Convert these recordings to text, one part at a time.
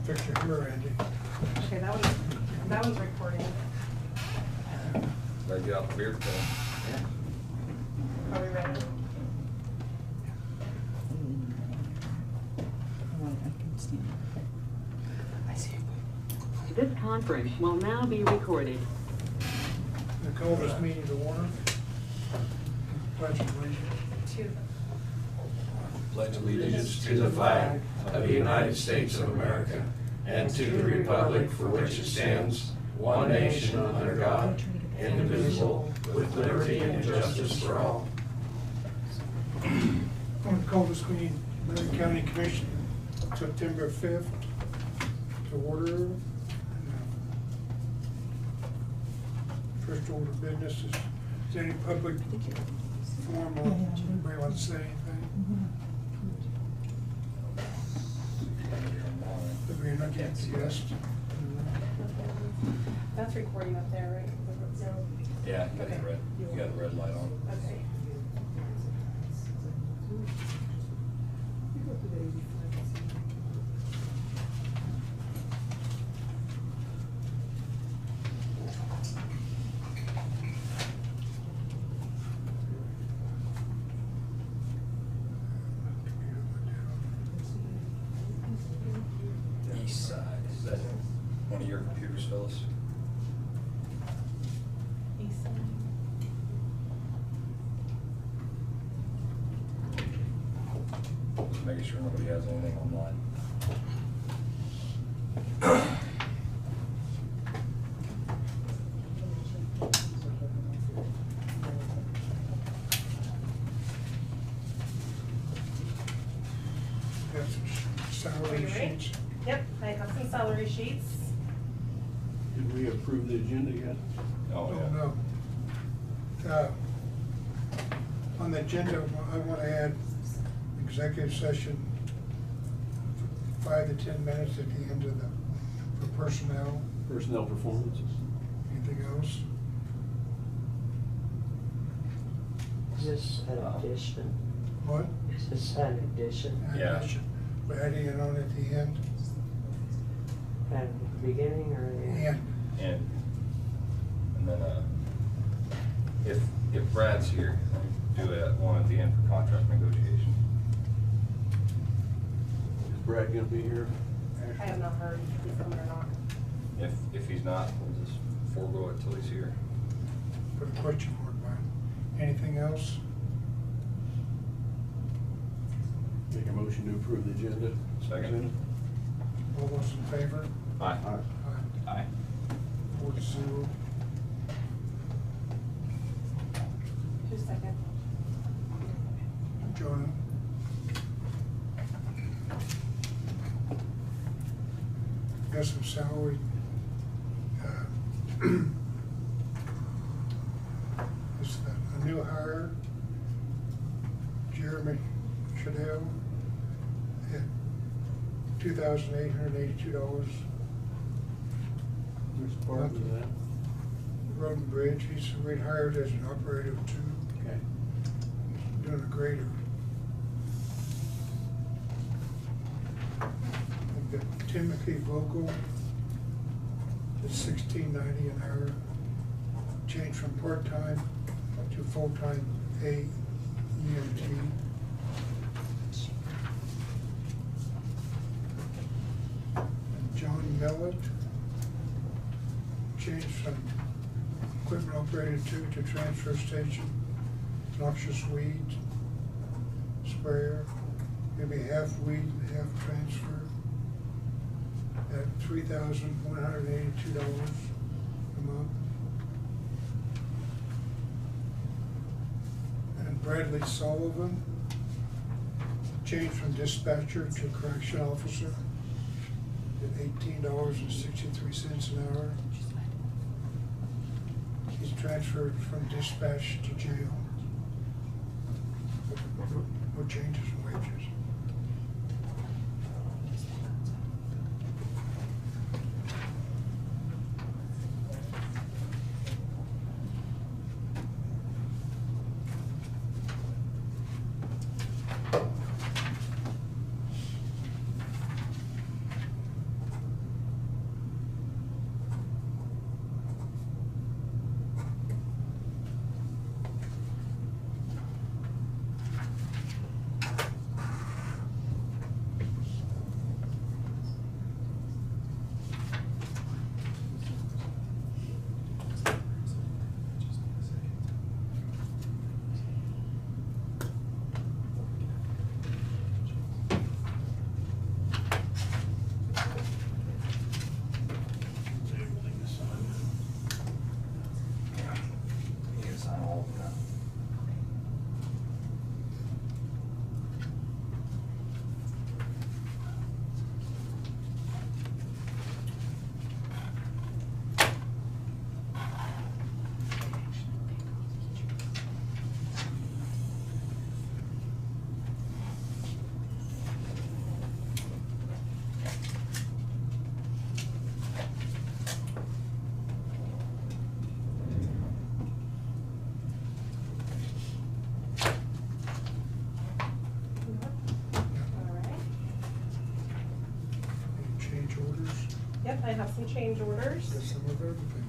Fix your hair, Andy. Okay, that one's recording. Gotta get out the beard thing. Are we ready? This conference will now be recorded. I call this meeting to order. Pledge of allegiance. Two. Pledge allegiance to the flag of the United States of America and to the republic for which it stands, one nation under God, indivisible, with liberty and justice for all. I'm going to call this meeting, Marion County Commission, September 5th, to order. First order of business is there any public forum or anybody want to say anything? That we're not getting to guests. That's recording up there, right? No. Yeah, you got the red, you got the red light on. Okay. East side, is that one of your computers, Phyllis? East side. Just making sure nobody has anything online. Got some Are salary you ready? sheets. Yep, I have some salary sheets. Did we approve the agenda yet? Oh, Oh, yeah. no. On the agenda, I want to add executive session, 5 to 10 minutes at the end of for personnel. Personnel performance? Anything else? Is this an addition? What? Is this an addition? Yeah. We're adding it on at the end. At the beginning or the end? And then, if Brad's here, do it one at the end for contract negotiation. Is Brad gonna be here? I have not heard if he's coming or not. If he's not, we'll just forego it till he's here. Put a question mark by it. Anything else? Make a motion to approve the agenda. Second. All those in favor? Aye. Aye. Aye. 4-0. Just a second. Jonah? Got some salary. This is a new hire, Jeremy Shadell, at $2,882. Which part was that? Road and Bridge, he's rehired as an operator too, Okay. doing a grader. I've got Timothy Vogel, at $16.90 an hour, changed from part-time to full-time AEMT. And John Millett, changed from equipment operator 2 to transfer station, noxious weed sprayer, maybe half weed and half transfer, at $3,182 a month. And Bradley Sullivan, changed from dispatcher to correction officer at $18.63 an hour. He's transferred from dispatch to jail. No changes in wages. change orders. Yep, I have some change orders. Got some of everything.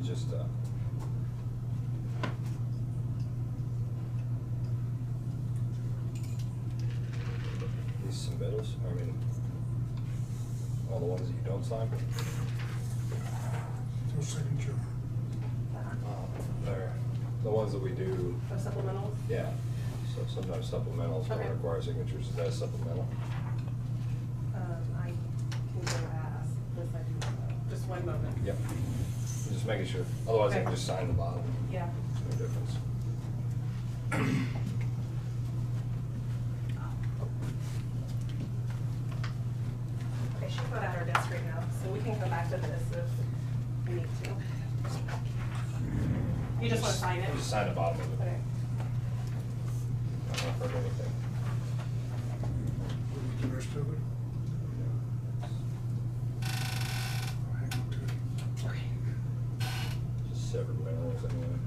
Just, these submittals, I mean, all the ones that you don't sign. No signature. They're the ones that we do, For supplementals? yeah, so sometimes supplementals don't Okay. require signatures, is that a supplemental? I can go ask, this I do not know. Just one moment. Yep. Just making sure, otherwise I Okay. can just sign the bottom, Yeah. no difference. Okay, she's not at her desk right now, so we can come back to this if we need to. You just want to sign it? Just sign the bottom of it. Okay. I don't know if I heard anything. The rest of it. I'll hang on to it. Okay. Just severed mailings anyway.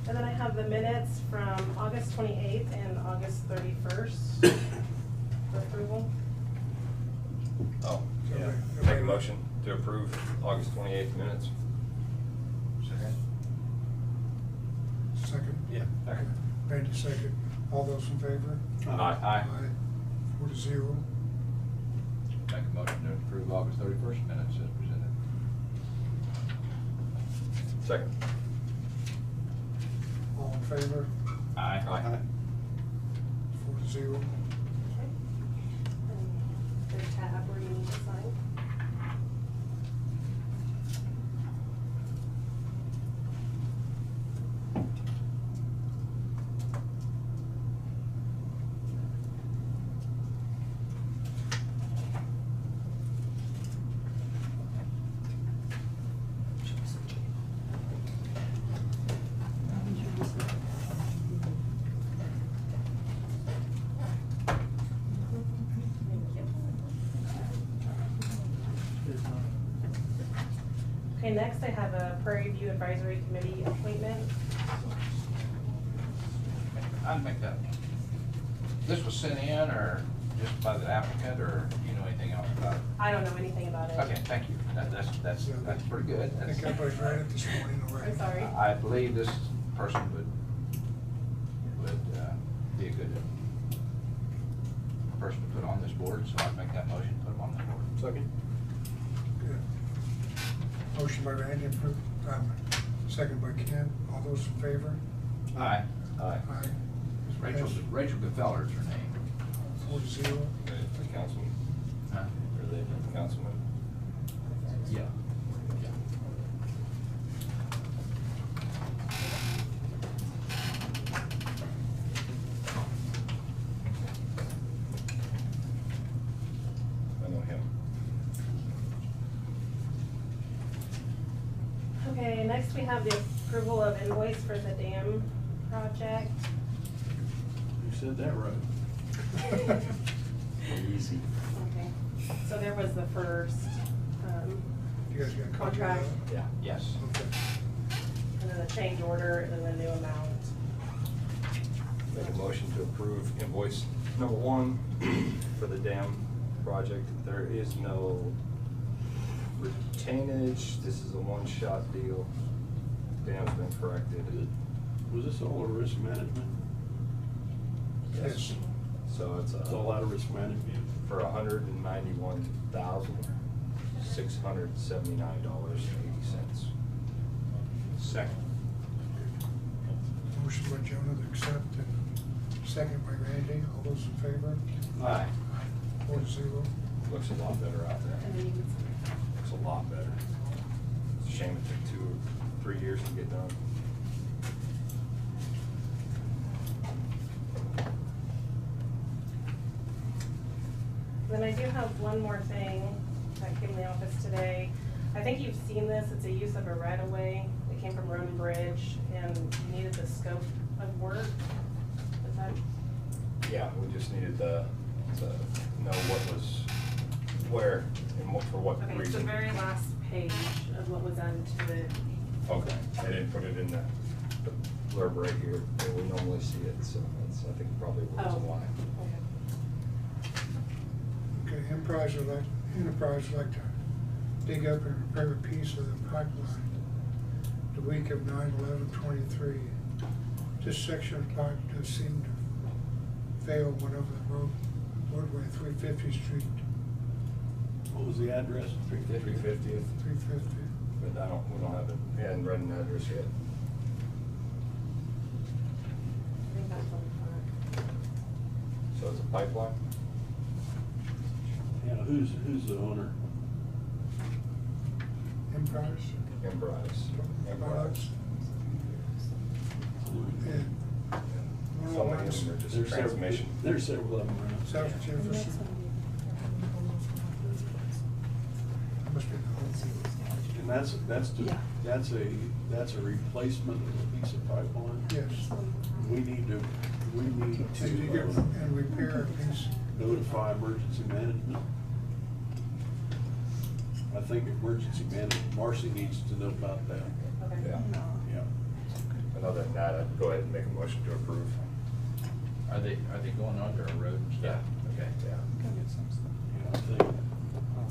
And then I have the minutes from August 28th and August 31st for approval. Oh, So yeah. we- Make a motion to approve August 28th minutes. Second? Yeah. Okay. Randy, second. All those in favor? Aye. 4-0. Make a motion to approve August 31st minutes as presented. Second. All in favor? Aye. 4-0. Okay. And there's a tab where you need to sign. Okay, next I have a Prairie View Advisory Committee appointment. I'd make that. This was sent in or just by the applicant, or do you know anything else about it? I don't know anything about it. Okay, thank you. That's pretty good. I think That's- everybody's read it this morning already. I'm sorry. I believe this person would be a good person to put on this board, so I'd make that motion, put him on the board. Second? Good. Motion by Randy, approved, second by Ken. All those in favor? Aye. Aye. Aye. Rachel Gefeller is her name. 4-0. The councilman, Huh? or the councilman. Yeah. I know him. Okay, next we have the approval of invoice for the dam project. said that right. Easy. Okay, so there was the first, You guys got a copy of contract, that? Yeah. Yes. Okay. and then the change order, and then the new amount. Make a motion to approve invoice number 1 for the dam project. There is no retainage. This is a one-shot deal. Dam's been corrected. Was this all a risk management? Yes. So it's It's all out of risk management. for $191,679.80. Second. Motion by Jonah to accept and second by Randy. All those in favor? Aye. 4-0. Looks a lot better out there. And then you can Looks a lot better. It's a shame it took 2 or 3 years to get done. Then I do have one more thing that came in the office today. I think you've seen this, it's a use of a right-of-way. It came from Road and Bridge, and you needed the scope of work. Is that, Yeah, we just needed to know what was where and for what okay, it's the reason. very last page of what was done to it. Okay, I didn't put it in the blurb right here, and we normally see it, so that's, I think, probably the reason why. Okay. Okay, Enterprise would like to dig up and repair a piece of the pipeline the week of 9/11/23. This section of pipe does seem to fail one over the roadway, 350th Street, What was the address? 350th, 350. but we don't have it, we hadn't read an address yet. I think that's on the front. So it's a pipeline? Yeah, who's the owner? Enterprise. Enterprise. And Some of them are just There's transmission. There's several of them around. South Jefferson. Must be the And that's a replacement of a piece of pipeline. yes. We need to And you get, and repair a piece. notify emergency management. I think emergency management, Marcy needs to know about that. Okay. Yeah. Yeah. And other than that, I'd go ahead and make a motion to approve. Are they going under a road and stuff? Okay. Yeah. Yeah, I think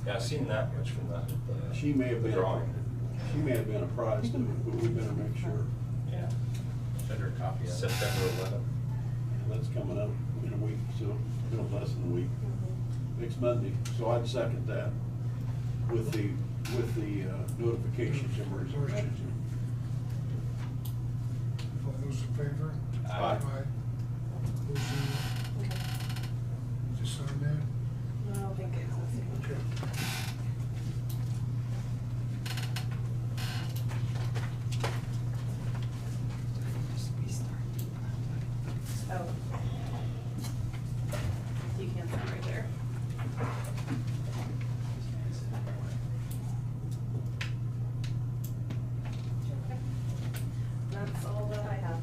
Yeah, I've seen that much from that. she may have been, Drawing. she may have been apprised of it, but we better make sure. Yeah. Send her a copy of it. September 11th. That's coming up in a week, so, no less than a week, next Monday. So I'd second that with the notifications of emergency. All those in favor? Aye. Opposed, 0. Just sign that? No, I don't think it's a signature. Okay. Oh. You can sign right there. Okay. That's all that I have.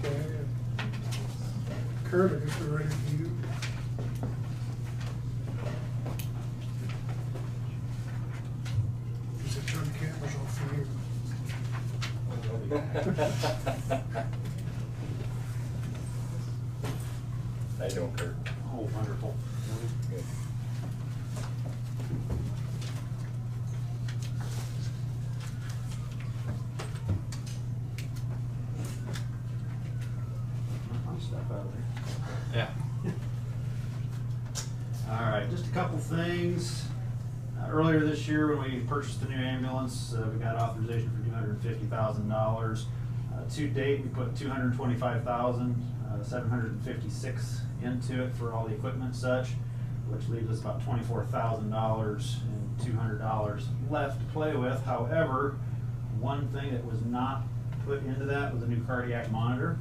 Okay. Kurt, I guess we're ready for you. He said turn the cameras off for you. How you doing, Kurt? Oh, wonderful. Good. Stuff out there. Yeah. All right, just a couple things. Earlier this year, when we purchased the new ambulance, we got authorization for $250,000. To date, we put $225,756 into it for all the equipment and such, which leaves us about $24,000 and $200 left to play with. However, one thing that was not put into that was a new cardiac monitor.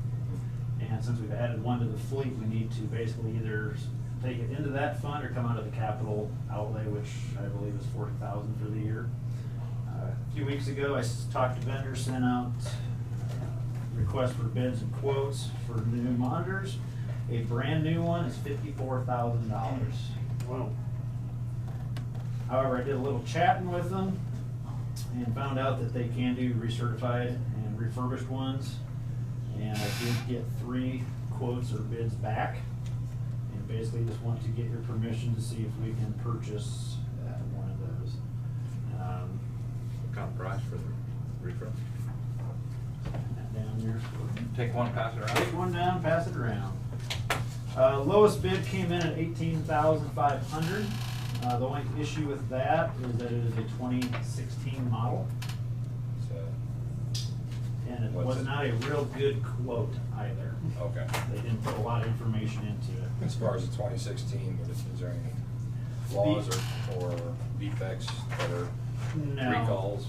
And since we've added one to the fleet, we need to basically either take it into that fund or come out of the capital outlay, which I believe is $40,000 for the year. A few weeks ago, I talked to vendors, sent out requests for bids and quotes for new monitors. A brand new one is $54,000. Wow. However, I did a little chatting with them and found out that they can do recertified and refurbished ones. And I did get 3 quotes or bids back. And basically just want to get your permission to see if we can purchase one of those. What kind of price for the refurb? That down here. Take one, pass it around? Take one down, pass it around. Lowest bid came in at $18,500. The only issue with that is that it is a 2016 model. And it What's was it? not a real good quote either. Okay. They didn't put a lot of information into it. As far as the 2016, but is there any flaws or defects that are No. recalls?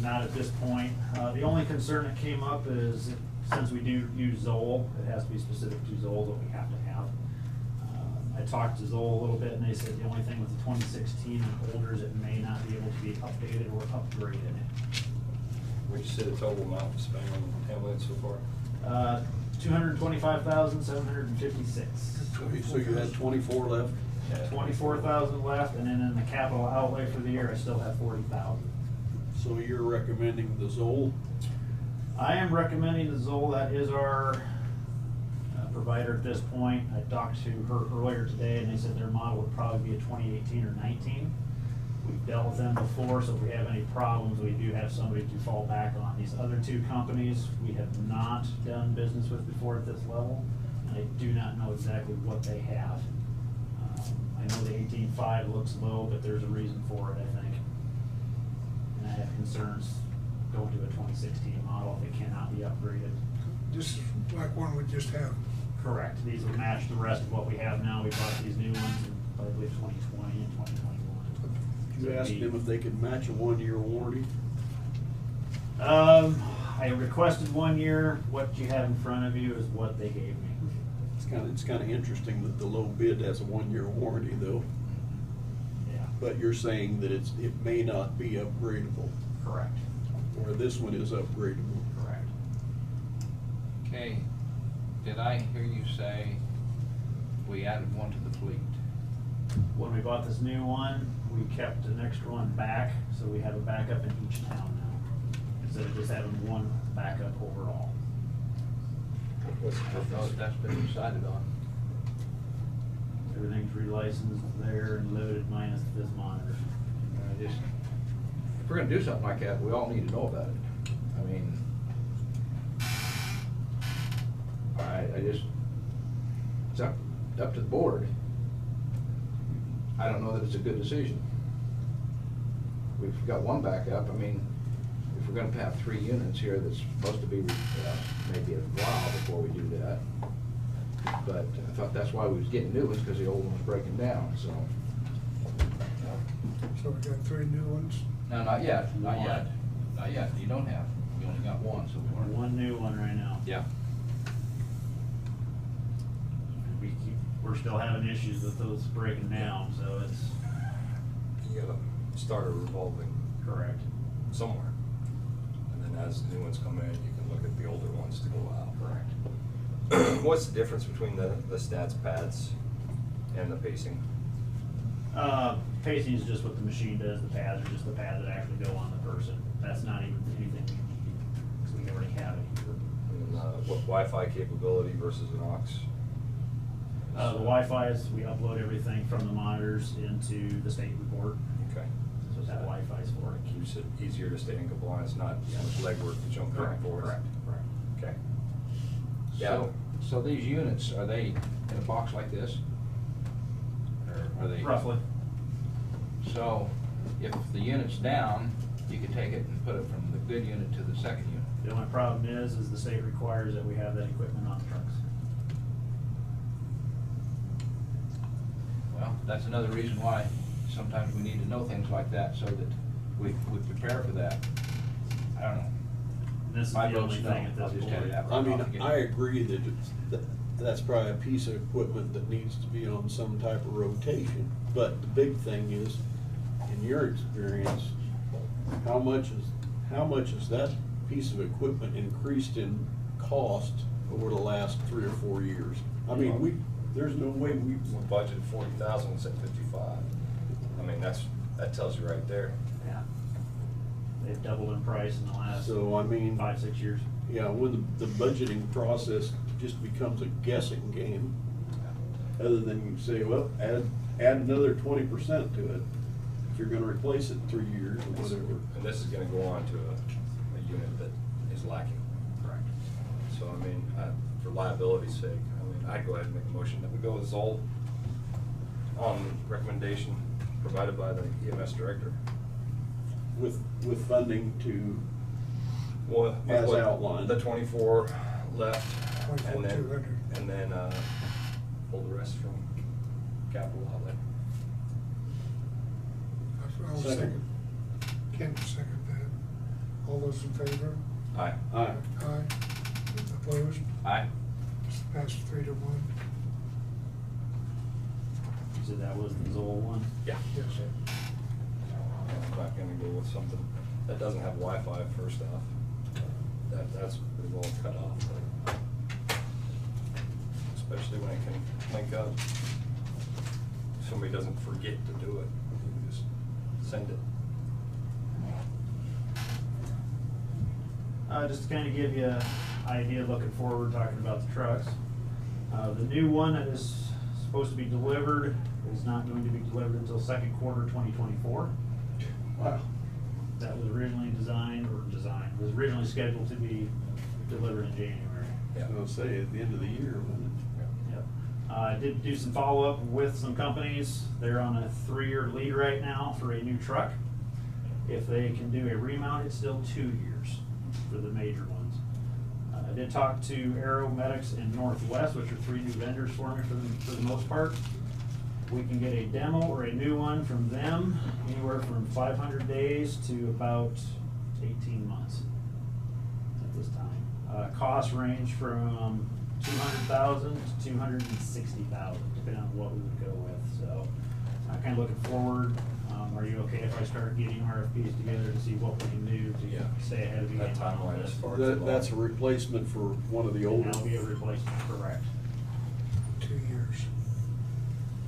Not at this point. The only concern that came up is since we do use Zoll, it has to be specific to Zoll that we have to have. I talked to Zoll a little bit and they said the only thing with the 2016 and older is it may not be able to be updated or upgraded. Would you say the total amount to spend on ambulance so far? $225,756. So you had 24 left? 24,000 left, and then in the capital outlay for the year, I still have 40,000. So you're recommending the Zoll? I am recommending the Zoll. That is our provider at this point. I talked to her earlier today, and they said their model would probably be a 2018 or 19. We've dealt with them before, so if we have any problems, we do have somebody to fall back on. These other 2 companies, we have not done business with before at this level, and I do not know exactly what they have. I know the 18.5 looks low, but there's a reason for it, I think. And I have concerns going to a 2016 model if it cannot be upgraded. This is like one we just have. Correct. These will match the rest of what we have now. We bought these new ones in, I believe, 2020 and 2021. You asked them if they could match a 1-year warranty? I requested 1 year. What you have in front of you is what they gave me. It's kind of interesting that the low bid has a 1-year warranty though. Yeah. But you're saying that it may not be upgradable, Correct. where this one is upgradable. Correct. Okay, did I hear you say we added one to the fleet? When we bought this new one, we kept an extra one back, so we have a backup in each town now, instead of just having one backup overall. What's the I thought difference? that's been decided on. Everything's relicensed there and loaded minus this monitor. If we're gonna do something like that, we all need to know about it. I mean, it's up to the board. I don't know that it's a good decision. We've got one backup. I mean, if we're gonna have 3 units here that's supposed to be, maybe a while before we do that. But I thought that's why we was getting new ones, because the old one was breaking down, so. So we got 3 new ones. No, not yet, not yet, not yet. You don't have, you only got one, so we weren't. One new one right now. Yeah. We're still having issues with those breaking down, so it's. You gotta start a revolving Correct. somewhere. And then as the new ones come in, you can look at the older ones to go out. Correct. What's the difference between the stats pads and the pacing? Pacing is just what the machine does. The pads are just the pads that actually go on the person. That's not even anything we need, because we already have it here. And what Wi-Fi capability versus an aux? The Wi-Fi is, we upload everything from the monitors into the state report. Okay. So that Wi-Fi is for it. Keeps it easier to stay in compliance, not much legwork to jump back and forth. Correct. Okay. Yeah. So these units, are they in a box like this? Or are they? Roughly. So if the unit's down, you can take it and put it from the good unit to the second unit. The only problem is the state requires that we have that equipment on the trucks. Well, that's another reason why sometimes we need to know things like that, so that we prepare for that. I don't know. This is My the vote's only no. thing at I'll this just tell you point. that I right mean, off the I agree that that's probably a piece of equipment that needs to be on some type of rotation. But the big thing is, in your experience, how much has that piece of equipment increased in cost over the last 3 or 4 years? I mean, there's no way We budgeted 40,000 and said 55. I mean, that tells you right there. Yeah. They've doubled in price in the last So, I mean, 5-6 years. yeah, when the budgeting process just becomes a guessing game, other than you say, well, add another 20% to it, if you're gonna replace it in 3 years or whatever. And this is gonna go on to a unit that is lacking. Correct. So, I mean, for liability's sake, I mean, I'd go ahead and make a motion that we go with Zoll on recommendation provided by the EMS director. With funding to, Well, with As what- outlined. The 24 left. and then- 24,200. And then, pull the rest from capital outlay. I'll Second. second. Ken, second that. All those in favor? Aye. aye. Aye. Opposed? Aye. Passed 3 to 1. You said that was the Zoll one? Yeah. Yes. I'm not gonna go with something that doesn't have Wi-Fi first off. That's pretty well cut off. Especially when it can link up. Somebody doesn't forget to do it, you can just send it. Just to kind of give you an idea looking forward, talking about the trucks. The new one that is supposed to be delivered is not going to be delivered until second quarter 2024. Wow. That was originally was originally scheduled to be delivered in January. I was gonna say, at the end of the year, when Yep. I did do some follow-up with some companies. They're on a 3-year lead right now for a new truck. If they can do a remount, it's still 2 years for the major ones. I did talk to Aeromedics and Northwest, which are 3 new vendors for me for the most part. We can get a demo or a new one from them, anywhere from 500 days to about 18 months at this time. Costs range from 200,000 to 260,000, depending on what we would go with. So I'm kind of looking forward. Are you okay if I start getting RFPs together to see what we can do Yeah. to stay ahead of the game? That timeline is far too that, long. that's a replacement for one of the And older. that'll be a replacement, correct. 2 years.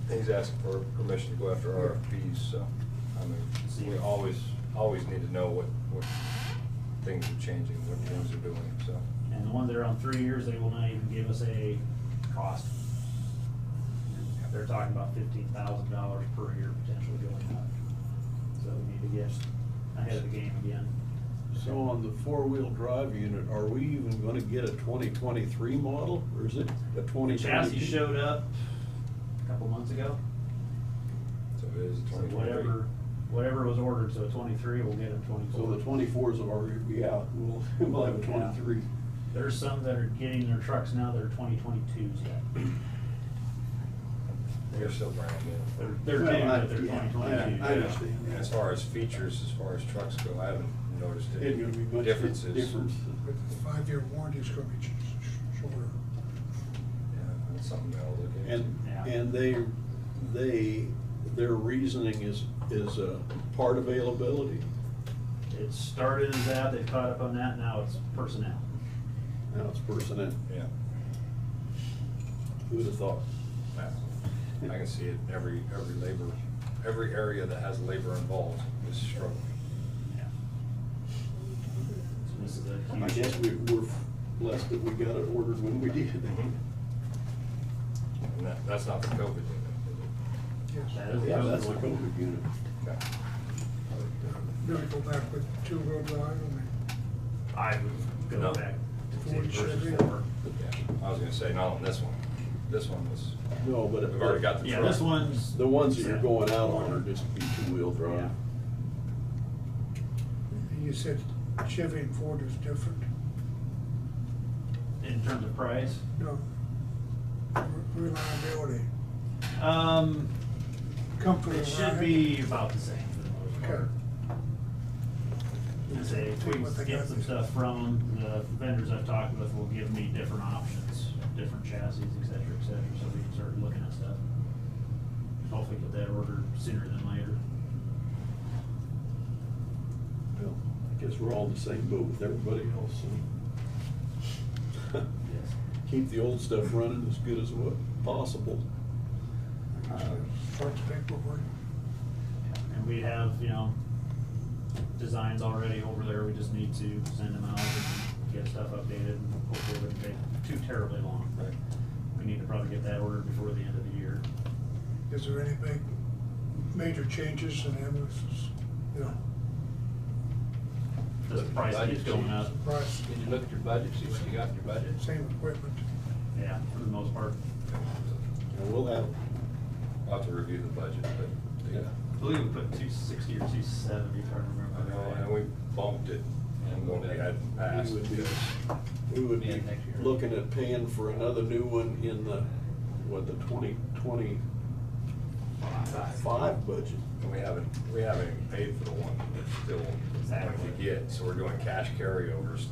He's asking for permission to go after RFPs, so, I mean, we always need to know what things are changing, what things are doing, so. And the ones that are on 3 years, they will not even give us a cost. They're talking about $15,000 per year potentially going up. So we need to get ahead of the game again. So on the 4-wheel drive unit, are we even gonna get a 2023 model, or is it a The 2022? chassis showed up a couple months ago. So it is So 2023. whatever was ordered, so 23, we'll get in 24. So the 24s will already be out, we'll have a 23. There's some that are getting their trucks now that are 2022s yet. They're still brand new. They're Well, new, I- but they're yeah, 2022. I understand. And as far as features, as far as trucks go, I haven't noticed any Ain't gonna be much differences. difference. But the 5-year warranty is gonna be shorter. Yeah, that's something I'll look into. Yeah. And their reasoning is part availability. It started as that, they caught up on that, now it's personnel. Now it's personnel. Yeah. Who'd have thought? I can see it, every area that has labor involved is struggling. Yeah. So this is a I huge. guess we're blessed that we got it ordered when we did. And that's not the COVID unit, is Yes. That is the Yeah, that's the other one. COVID unit. it? Okay. Gonna go back with 2-wheel drive, I mean, I would go No. back to Ford 2 versus Chevy. 4. Yeah, I was gonna say, not on this one. This one was, No, but we've already got the Yeah, truck. this one's. the ones that you're going out on are just be 2-wheel drive. and you said Chevy and Ford is different. In terms of price. No. Reliability, comfort It of should ride. be about the same for the most part. Okay. I say, if Take we what they get got. some stuff from them, the vendors I've talked with will give me different options, different chassis, et cetera, so we can start looking at stuff. Hopefully get that ordered sooner than later. Guess we're all in the same boat with everybody else, so. Keep the old stuff running as good as what possible. Start the paperwork. And we have, you know, designs already over there, we just need to send them out and get stuff updated, and hopefully it wouldn't take too terribly long. Right. We need to probably get that ordered before the end of the year. Is there any big, major changes in ambulances? You know, The price keeps going up, price, Did you look at your budget, see what you got in your budget? same equipment. yeah, for the most part. And we'll have, I'll have to review the budget, but, yeah. I believe we put 260 or 270, if I remember. I know, and we bumped it, and what we had passed. we would be Yeah, next year. looking at paying for another new one in the, what, the 2025 budget. And we haven't even paid for the one that's still going to get, so we're doing cash carryovers.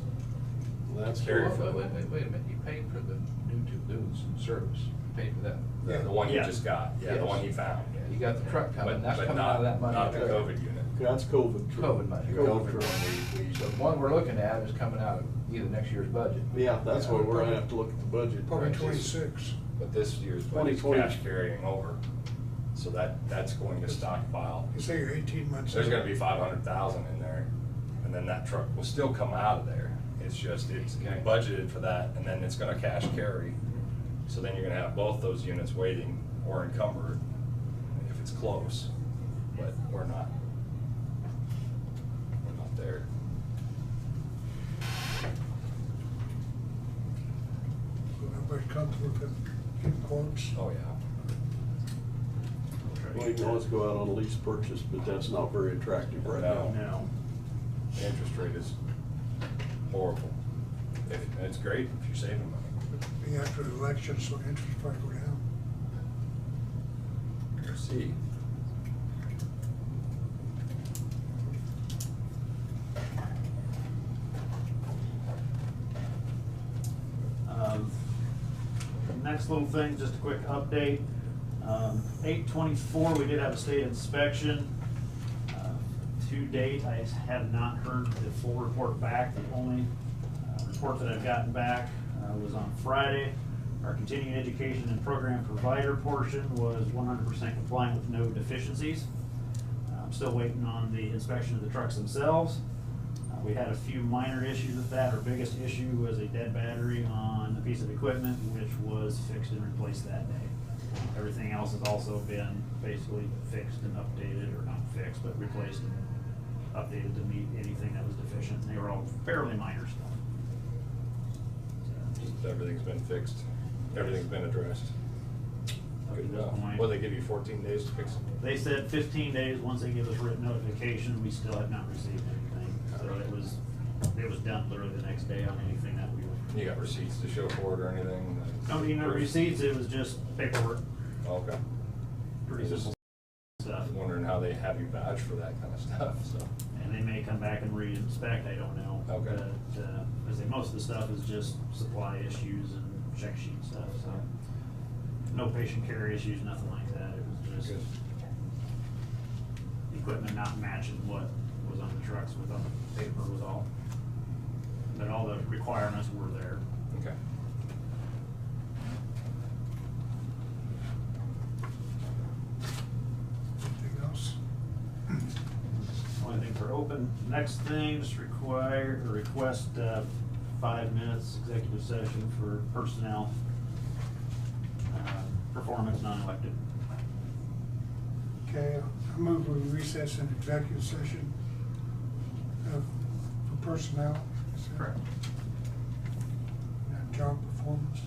Well, that's Carry Wait, for wait, wait a minute, you paid for the new dudes in service, you paid for that. the one you Yeah. just got, yeah, the Yes. one he found. Yeah, you got the truck coming, But, that's but coming out of that money. not the COVID unit. That's COVID. COVID money. The COVID one, So the one we're looking at is coming out of either next year's budget. Yeah, that's what we're gonna have to look at the budget. Probably Right. 26. but this year's budget's 2020. cash carrying over, so that's going to stockpile. You say you're 18 months. There's out. gonna be 500,000 in there, and then that truck will still come out of there. It's just, it's Okay. budgeted for that, and then it's gonna cash carry. So then you're gonna have both those units waiting or encumbered if it's close, but we're not there. Everybody comfortable with getting quotes? Oh, yeah. Well, you can always go out on a lease purchase, but that's not very attractive right No. now. No. The interest rate is horrible. It's great if you're saving money. Be after the election, so interest probably go down. We'll see. Next little thing, just a quick update. 8/24, we did have a state inspection. To date, I have not heard the full report back. The only report that I've gotten back was on Friday. Our continuing education and program provider portion was 100% compliant with no deficiencies. I'm still waiting on the inspection of the trucks themselves. We had a few minor issues with that. Our biggest issue was a dead battery on a piece of equipment, which was fixed and replaced that day. Everything else has also been basically fixed and updated, or not fixed, but replaced and updated to meet anything that was deficient. And they were all fairly minor stuff. Just everything's been fixed, everything's been addressed. Up to Good this enough. point. Well, they give you 14 days to fix it. They said 15 days, once they give us written notification. We still have not received anything. So it was done literally the next day on anything that we were. You got receipts to show for it or anything? No, you know, receipts, it was just paperwork, Okay. pretty Just simple stuff. wondering how they have you vouch for that kind of stuff, so. And they may come back and re-inspect, I don't know. Okay. But, I say most of the stuff is just supply issues and check sheet stuff, so. No patient care issues, nothing like that. It was just Good. equipment not matching what was on the trucks, was on the paper was all. But all the requirements were there. Okay. Anything else? Only thing for open. Next thing, just request 5 minutes executive session for personnel, performance, non-elected. Okay, I move we recess an executive session for personnel. Is that- Correct. And job performance.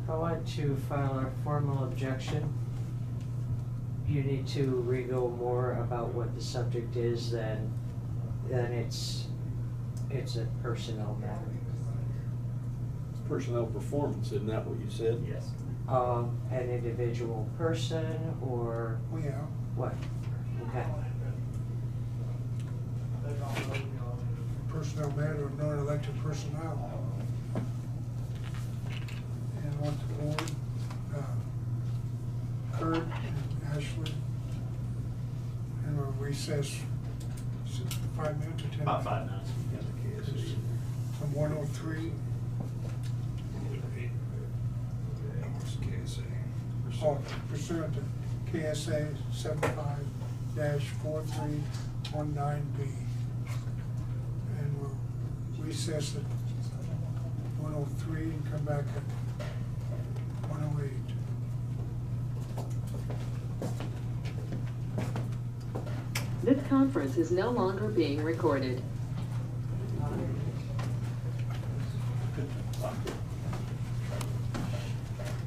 I want to file a formal objection. You need to re-go more about what the subject is than it's a personnel matter. Personnel performance, isn't that what you said? Yes. An individual person or Oh, yeah. what? Okay. Personnel matter of non-elected personnel. And I want the board, Kurt and Ashley, and we'll recess 5 minutes or 10 minutes? About 5 minutes. From 103. Oh, pursuant to KSA 75-4319B. And we'll recess at 103 and come back at 108. This conference is no longer being recorded.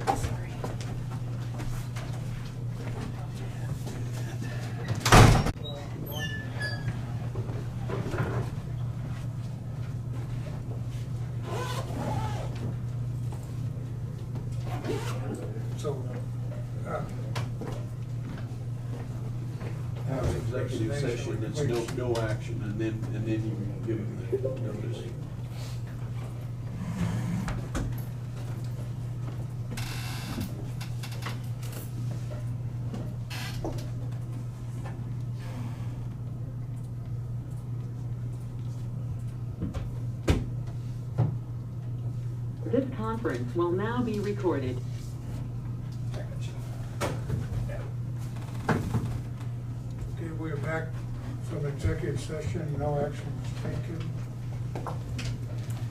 Sorry. So, Have an executive session that's no action, and then you can give them the notice. This conference will now be recorded. okay, we're back from executive session, no action was taken.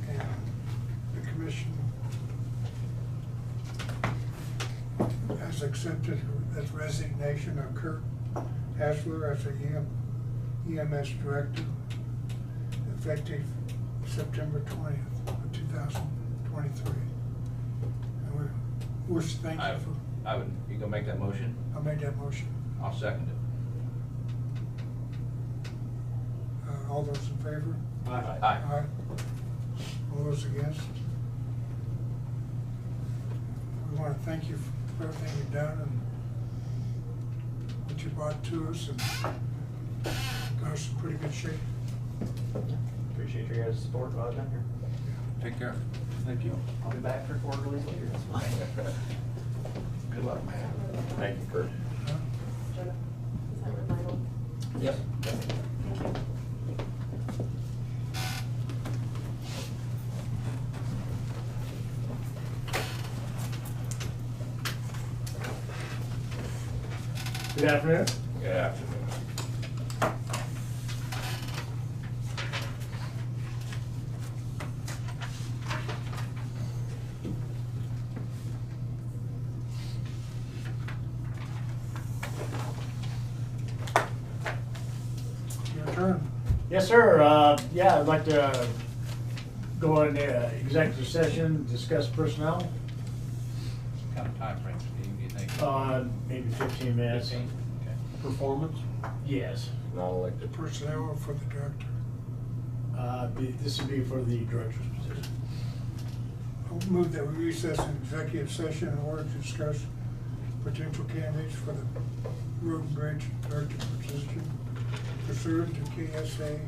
And the commission has accepted the resignation of Kurt Hasler as the EMS director, effective September 20th of 2023. And we're thankful I would, you gonna make that motion? for, I made that motion. I'll second it. All those in favor? Aye. Aye. All those against? We want to thank you for everything you've done and what you brought to us, and got us in pretty good shape. Appreciate your guys' support while I've been here. Take care. Thank you. I'll be back for quarterlies later. That's fine. Good luck, man. Thank you, Kurt. Huh? Jenna, is that your final? Yep. Thank you. Good afternoon. Good afternoon. Your turn. Yes, sir. Yeah, I'd like to go into executive session, discuss personnel, What kind of time frame, Steve, do you think? maybe 15 minutes. 15? Okay. Performance? Yes. Non-elected. Personnel for the director. This would be for the director's position. I'll move that we recess an executive session in order to discuss potential candidates for the road and bridge director position pursuant to KSA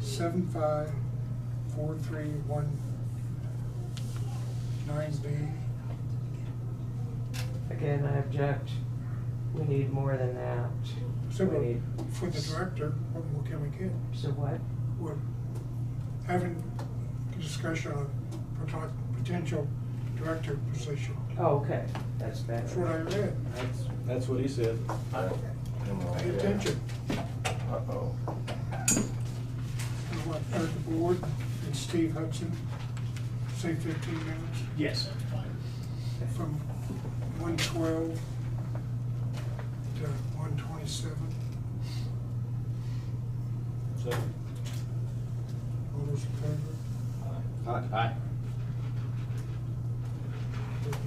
75-4319B. Again, I object. We need more than that. So We need, for the director, what more can we get? so what? We're having a discussion on potential director position. Oh, okay, that's That's what I better. read. That's what he said. Pay attention. Uh-oh. You want to the board and Steve Hudson, say 15 minutes Yes. from 112 to 127. All those in favor? Aye.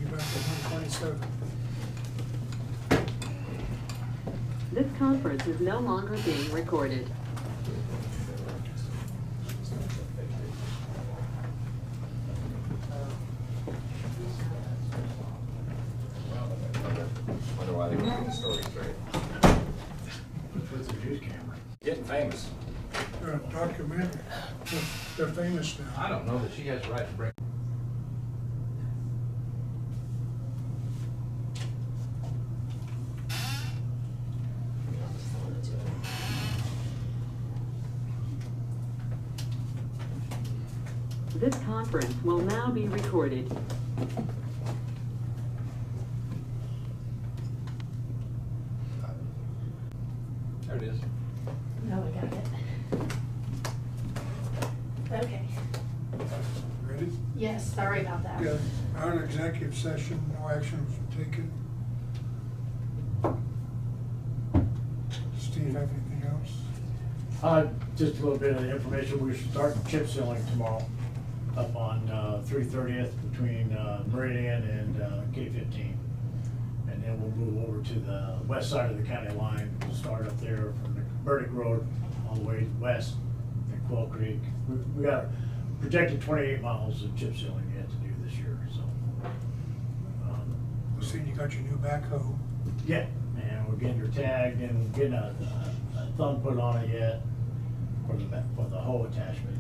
You back to 127. This conference is no longer being recorded. Wonder why they can't get the story straight. What's the news camera? Getting famous. They're a documentary. They're famous now. I don't know that she has the right to bring. This conference will now be recorded. There it is. Oh, I got it. Okay, Ready? yes, sorry about that. Good. Our executive session, no action was taken. Steve, have anything else? Just a little bit of information, we're starting chip sealing tomorrow up on 330th between Meridian and K-15. And then we'll move over to the west side of the county line. We'll start up there from the Burdick Road all the way west at Quail Creek. We got projected 28 miles of chip sealing yet to do this year, so. I see you got your new backhoe. Yeah, and we're getting her tagged and getting a thumb put on it yet for the hoe attachment,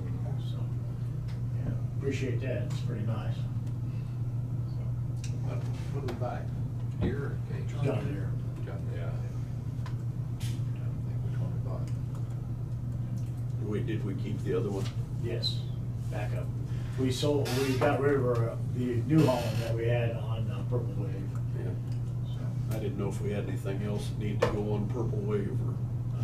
so. Yeah, appreciate that, it's pretty nice. What did we buy? Here or Gage? John Deere. John, yeah. I don't think which one we bought. Did we keep the other one? Yes, back up. We got rid of the New Holland that we had on Purple Wave. Yeah. So, I didn't know if we had anything else that needed to go on Purple Wave or.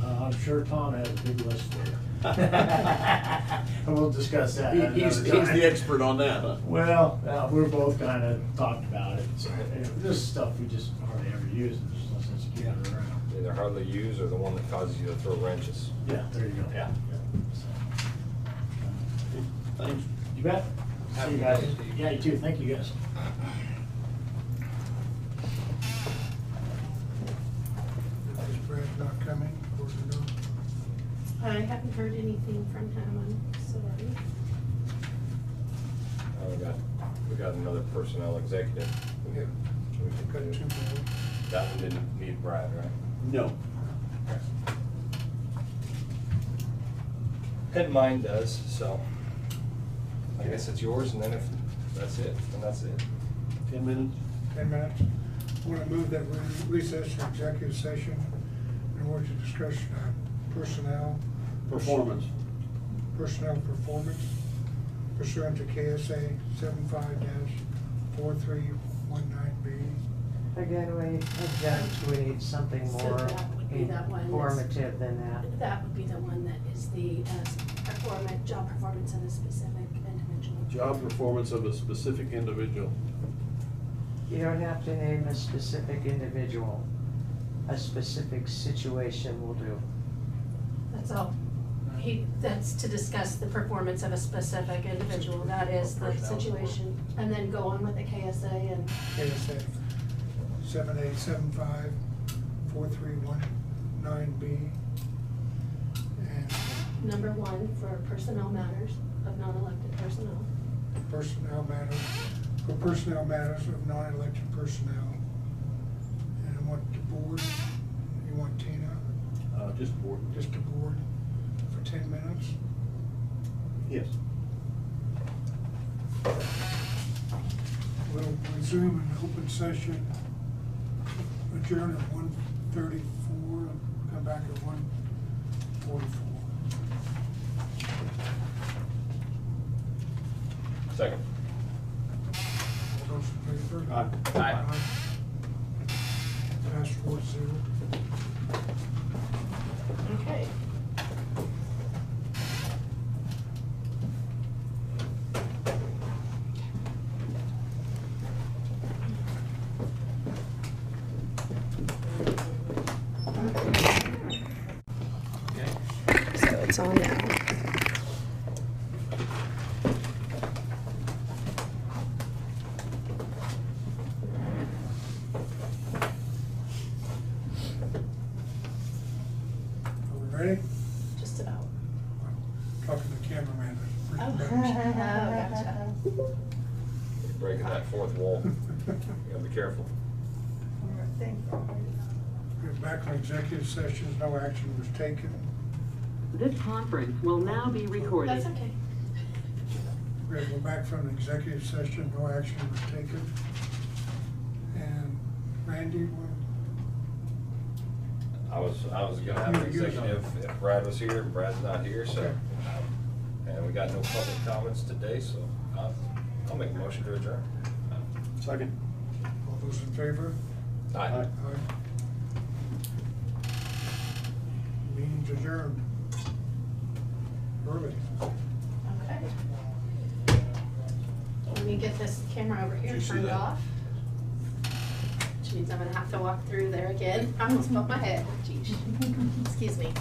I'm sure Tom has a big list for you. And we'll discuss that another He's time. the expert on that, huh? Well, we're both kind of talked about it. So, this is stuff we just hardly ever use, and there's no sense of keeping it around. Either hardly use or the one that causes you to throw wrenches. Yeah, there you go. Yeah. So, Thanks. you bet. See you guys. Yeah, you too. Thank you guys. Is Brad not coming, or no? I haven't heard anything from him, I'm sorry. We got another personnel executive. Yeah. So we Got could two do- more. That one didn't need Brad, right? No. And mine does, so I guess it's yours, and then if that's it, then that's it. 10 minutes? 10 minutes. I want to move that we recess for executive session in order to discuss personnel Performance. performance pursuant to KSA 75-4319B. Again, we object, we need something So more that would be that one that's- informative than that. That would be the one that is the job performance of a specific individual. Job performance of a specific individual. You don't have to name a specific individual. A specific situation will do. That's all. That's to discuss the performance of a specific individual, that is the situation. And then go on with the KSA and, KSA 7875-4319B. And number one, for personnel matters of non-elected personnel. personnel matters, for personnel matters of non-elected personnel. And I want the board, you want Tina, Just board. just the board for 10 minutes. Yes. We'll resume an open session, adjourn at 1:34, come back at 1:44. Second. All those in favor? Aye. Aye. Pass 4-0. Okay. So it's on now. Are we ready? Just about. Talking to the cameraman. Oh, gotcha. You're breaking that fourth wall. You gotta be careful. We're back on executive sessions, no action was taken. This conference will now be recorded. That's okay. We're back from the executive session, no action was taken. And Randy, I was gonna have an executive if Brad was here, and Brad's not here, so Okay. And we got no public comments today, so I'll make a motion to adjourn. Second. All those in favor? Aye. Aye. Meeting's adjourned. Early. Okay. Let me get this camera over here Did you see turned that? off. Which means I'm gonna have to walk through there again. I almost bumped my head. Jeez. Excuse me.